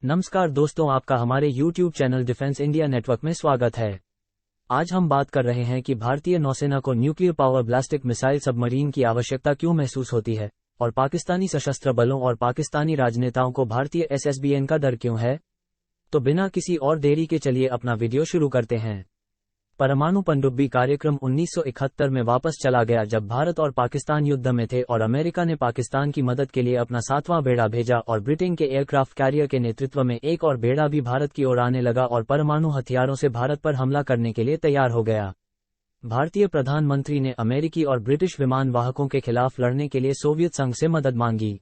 नमस्कार दोस्तों, आपका हमारे YouTube channel defence India network में स्वागत है। आज हम बात कर रहे हैं कि भारतीय नौसेना को न्यूक्लियर पावर ब्लास्टिक मिसाइल सबमरीन की आवश्यकता क्यों महसूस होती है और पाकिस्तानी सशस्त्र बलों और पाकिस्तानी राजनेताओं को भारतीय SSBN का डर क्यों है। तो बिना किसी और देरी के चलिए अपना वीडियो शुरू करते हैं। परमाणु पनडुब्बी कार्यक्रम 1971 में वापस चला गया जब भारत और पाकिस्तान युद्ध में थे और अमेरिका ने पाकिस्तान की मदद के लिए अपना 7वां बेड़ा भेजा और ब्रिटेन के एयरक्राफ्ट कैरियर के नेतृत्व में एक और बेड़ा भी भारत की ओर आने लगा और परमाणु हथियारों से भारत पर हमला करने के लिए तैयार हो गया। भारतीय प्रधानमंत्री ने अमेरिकी और ब्रिटिश विमान वाहकों के खिलाफ लड़ने के लिए सोवियत संघ से मदद मांगी।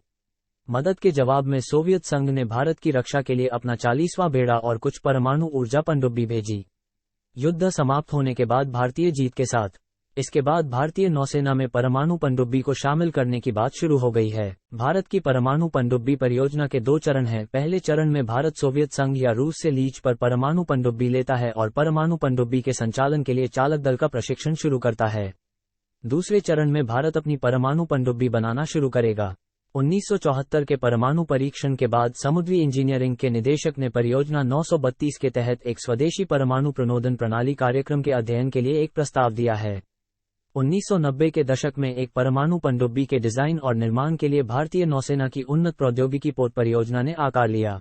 मदद के जवाब में सोवियत संघ ने भारत की रक्षा के लिए अपना 40वां बेड़ा और कुछ परमाणु ऊर्जा पनडुब्बी भेजी। युद्ध समाप्त होने के बाद भारतीय जीत के साथ इसके बाद भारतीय नौसेना में परमाणु पनडुब्बी को शामिल करने की बात शुरू हो गई है। भारत की परमाणु पनडुब्बी परियोजना के 2 चरण हैं। पहले चरण में भारत सोवियत संघ या रूस से लीज पर परमाणु पनडुब्बी लेता है और परमाणु पनडुब्बी के संचालन के लिए चालक दल का प्रशिक्षण शुरू करता है। दूसरे चरण में भारत अपनी परमाणु पनडुब्बी बनाना शुरू करेगा। 1974 के परमाणु परीक्षण के बाद समुद्री इंजीनियरिंग के निदेशक ने परियोजना 932 के तहत एक स्वदेशी परमाणु प्रणोदन प्रणाली कार्यक्रम के अध्ययन के लिए एक प्रस्ताव दिया है। 1990 के दशक में एक परमाणु पनडुब्बी के डिजाइन और निर्माण के लिए भारतीय नौसेना की उन्नत प्रौद्योगिकी पोत परियोजना ने आकार लिया।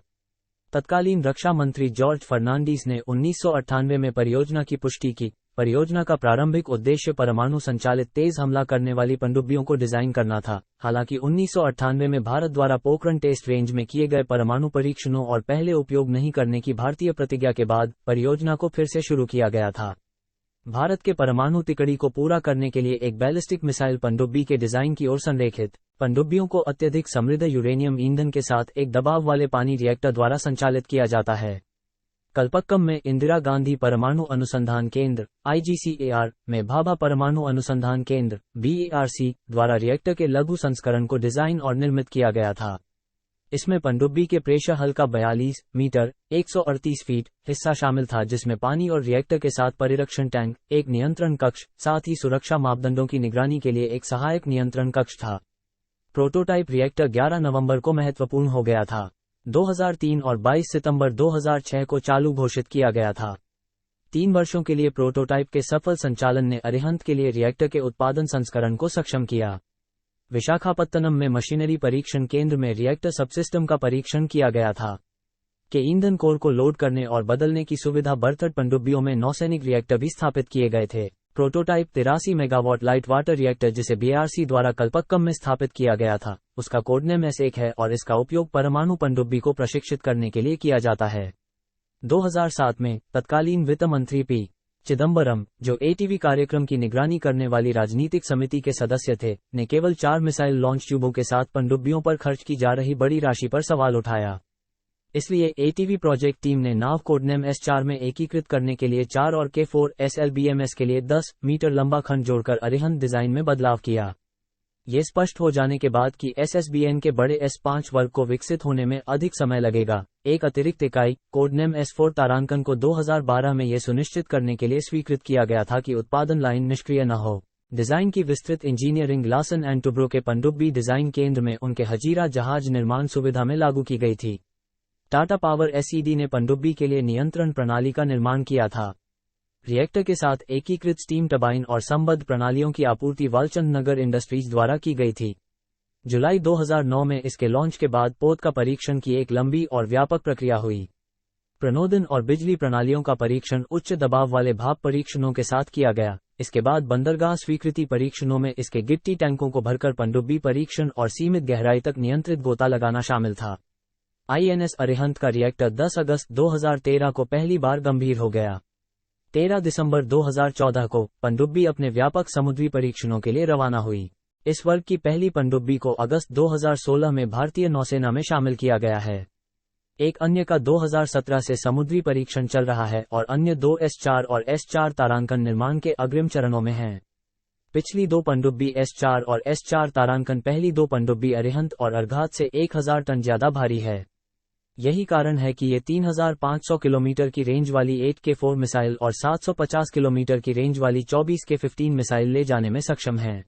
तत्कालीन रक्षा मंत्री जॉर्ज फर्नांडीज ने 1998 में परियोजना की पुष्टि की। परियोजना का प्रारंभिक उद्देश्य परमाणु संचालित तेज हमला करने वाली पनडुब्बियों को डिजाइन करना था। हालांकि 1998 में भारत द्वारा पोखरण टेस्ट रेंज में किए गए परमाणु परीक्षणों और पहले उपयोग नहीं करने की भारतीय प्रतिज्ञा के बाद परियोजना को फिर से शुरू किया गया था। भारत के परमाणु तिकड़ी को पूरा करने के लिए एक बैलिस्टिक मिसाइल पनडुब्बी के डिजाइन की ओर संरेखित। पनडुब्बियों को अत्यधिक समृद्ध यूरेनियम ईंधन के साथ एक दबाव वाले पानी रिएक्टर द्वारा संचालित किया जाता है। कल्पक्कम में इंदिरा गांधी परमाणु अनुसंधान केंद्र IGCAR में भाभा परमाणु अनुसंधान केंद्र BARC द्वारा रिएक्टर के लघु संस्करण को डिजाइन और निर्मित किया गया था। इसमें पनडुब्बी के प्रेशर हल का 42 मीटर 138 फीट हिस्सा शामिल था, जिसमें पानी और रिएक्टर के साथ परिरक्षण टैंक, एक नियंत्रण कक्ष, साथ ही सुरक्षा मापदंडों की निगरानी के लिए एक सहायक नियंत्रण कक्ष था। प्रोटोटाइप रिएक्टर 11 नवंबर को महत्वपूर्ण हो गया था। 2003 और 22 सितंबर 2006 को चालू घोषित किया गया था। 3 वर्षों के लिए प्रोटोटाइप के सफल संचालन ने अरिहंत के लिए रिएक्टर के उत्पादन संस्करण को सक्षम किया। विशाखापत्तनम में मशीनरी परीक्षण केंद्र में रिएक्टर सबसिस्टम का परीक्षण किया गया था। के ईंधन कोर को लोड करने और बदलने की सुविधा बर्थड पनडुब्बियों में नौसैनिक रिएक्टर भी स्थापित किए गए थे। Prototype 83 megawatt light water reactor जिसे BARC द्वारा कल्पक्कम में स्थापित किया गया था, उसका कोडनेम S1 है और इसका उपयोग परमाणु पनडुब्बी को प्रशिक्षित करने के लिए किया जाता है। 2007 में तत्कालीन वित्त मंत्री P. चिदंबरम, जो ATV कार्यक्रम की निगरानी करने वाली राजनीतिक समिति के सदस्य थे, ने केवल 4 मिसाइल लॉन्च ट्यूबों के साथ पनडुब्बियों पर खर्च की जा रही बड़ी राशि पर सवाल उठाया। इसलिए ATV प्रोजेक्ट टीम ने नाव कोडनेम S4 में एकीकृत करने के लिए 4 और K4 SLBMS के लिए 10 मीटर लंबा खंड जोड़कर अरिहंत डिजाइन में बदलाव किया। ये स्पष्ट हो जाने के बाद कि SSBN के बड़े S5 वर्ग को विकसित होने में अधिक समय लगेगा, एक अतिरिक्त इकाई कोडनेम S4 तारांकन को 2012 में यह सुनिश्चित करने के लिए स्वीकृत किया गया था कि उत्पादन लाइन निष्क्रिय न हो। डिजाइन की विस्तृत इंजीनियरिंग लासन एंड टुब्रो के पनडुब्बी डिजाइन केंद्र में उनके हजीरा जहाज निर्माण सुविधा में लागू की गई थी। टाटा पावर SED ने पनडुब्बी के लिए नियंत्रण प्रणाली का निर्माण किया था। रिएक्टर के साथ एकीकृत स्टीम टरबाइन और संबद्ध प्रणालियों की आपूर्ति वालचंद नगर इंडस्ट्रीज द्वारा की गई थी। जुलाई 2009 में इसके लॉन्च के बाद पोत का परीक्षण की एक लंबी और व्यापक प्रक्रिया हुई। प्रणोदन और बिजली प्रणालियों का परीक्षण उच्च दबाव वाले भाप परीक्षणों के साथ किया गया। इसके बाद बंदरगाह स्वीकृति परीक्षणों में इसके गिट्टी टैंकों को भरकर पनडुब्बी परीक्षण और सीमित गहराई तक नियंत्रित गोता लगाना शामिल था। INS अरिहंत का रिएक्टर 10 अगस्त 2013 को पहली बार गंभीर हो गया। 13 दिसंबर 2014 को पनडुब्बी अपने व्यापक समुद्री परीक्षणों के लिए रवाना हुई। इस वर्ग की पहली पनडुब्बी को अगस्त 2016 में भारतीय नौसेना में शामिल किया गया है। एक अन्य का 2017 से समुद्री परीक्षण चल रहा है और अन्य 2 S4 और S4 तारांकन निर्माण के अग्रिम चरणों में हैं। पिछली 2 पनडुब्बी S4 और S4 तारांकन पहली 2 पनडुब्बी अरिहंत और अर्घात से 1000 टन ज्यादा भारी है। यही कारण है कि ये 3500 किलोमीटर की रेंज वाली 8K4 मिसाइल और 750 किलोमीटर की रेंज वाली 24K15 मिसाइल ले जाने में सक्षम हैं।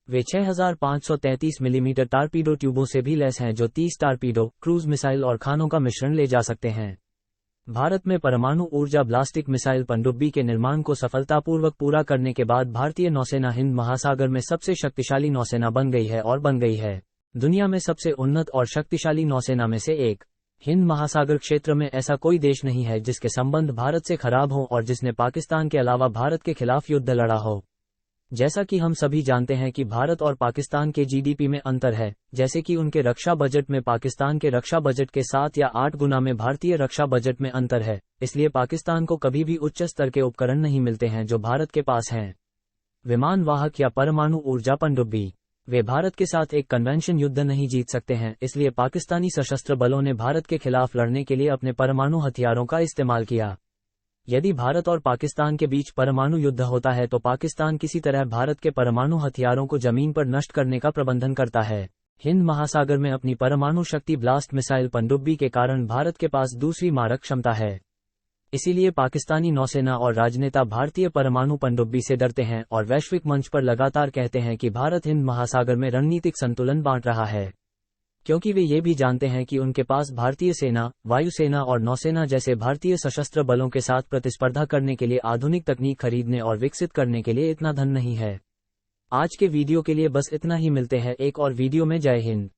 वे 6533 मिलीमीटर टारपीडो ट्यूबों से भी लैस हैं जो 30 टारपीडो, क्रूज मिसाइल और खानों का मिश्रण ले जा सकते हैं। भारत में परमाणु ऊर्जा ब्लास्टिक मिसाइल पनडुब्बी के निर्माण को सफलतापूर्वक पूरा करने के बाद भारतीय नौसेना हिंद महासागर में सबसे शक्तिशाली नौसेना बन गई है और बन गई है दुनिया में सबसे उन्नत और शक्तिशाली नौसेना में से एक। हिंद महासागर क्षेत्र में ऐसा कोई देश नहीं है जिसके संबंध भारत से खराब हो और जिसने पाकिस्तान के अलावा भारत के खिलाफ युद्ध लड़ा हो। जैसा कि हम सभी जानते हैं कि भारत और पाकिस्तान के जीडीपी में अंतर है, जैसे कि उनके रक्षा बजट में पाकिस्तान के रक्षा बजट के 7 या 8 गुना में भारतीय रक्षा बजट में अंतर है, इसलिए पाकिस्तान को कभी भी उच्च स्तर के उपकरण नहीं मिलते हैं जो भारत के पास हैं। विमान वाहक या परमाणु ऊर्जा पनडुब्बी, वे भारत के साथ एक कन्वेंशन युद्ध नहीं जीत सकते हैं, इसलिए पाकिस्तानी सशस्त्र बलों ने भारत के खिलाफ लड़ने के लिए अपने परमाणु हथियारों का इस्तेमाल किया। यदि भारत और पाकिस्तान के बीच परमाणु युद्ध होता है तो पाकिस्तान किसी तरह भारत के परमाणु हथियारों को जमीन पर नष्ट करने का प्रबंधन करता है। हिंद महासागर में अपनी परमाणु शक्ति ब्लास्ट मिसाइल पनडुब्बी के कारण भारत के पास दूसरी मारक क्षमता है। इसीलिए पाकिस्तानी नौसेना और राजनेता भारतीय परमाणु पनडुब्बी से डरते हैं और वैश्विक मंच पर लगातार कहते हैं कि भारत हिंद महासागर में रणनीतिक संतुलन बांट रहा है, क्योंकि वे ये भी जानते हैं कि उनके पास भारतीय सेना, वायुसेना और नौसेना जैसे भारतीय सशस्त्र बलों के साथ प्रतिस्पर्धा करने के लिए आधुनिक तकनीक खरीदने और विकसित करने के लिए इतना धन नहीं है। आज के वीडियो के लिए बस इतना ही, मिलते हैं एक और वीडियो में। जय हिंद।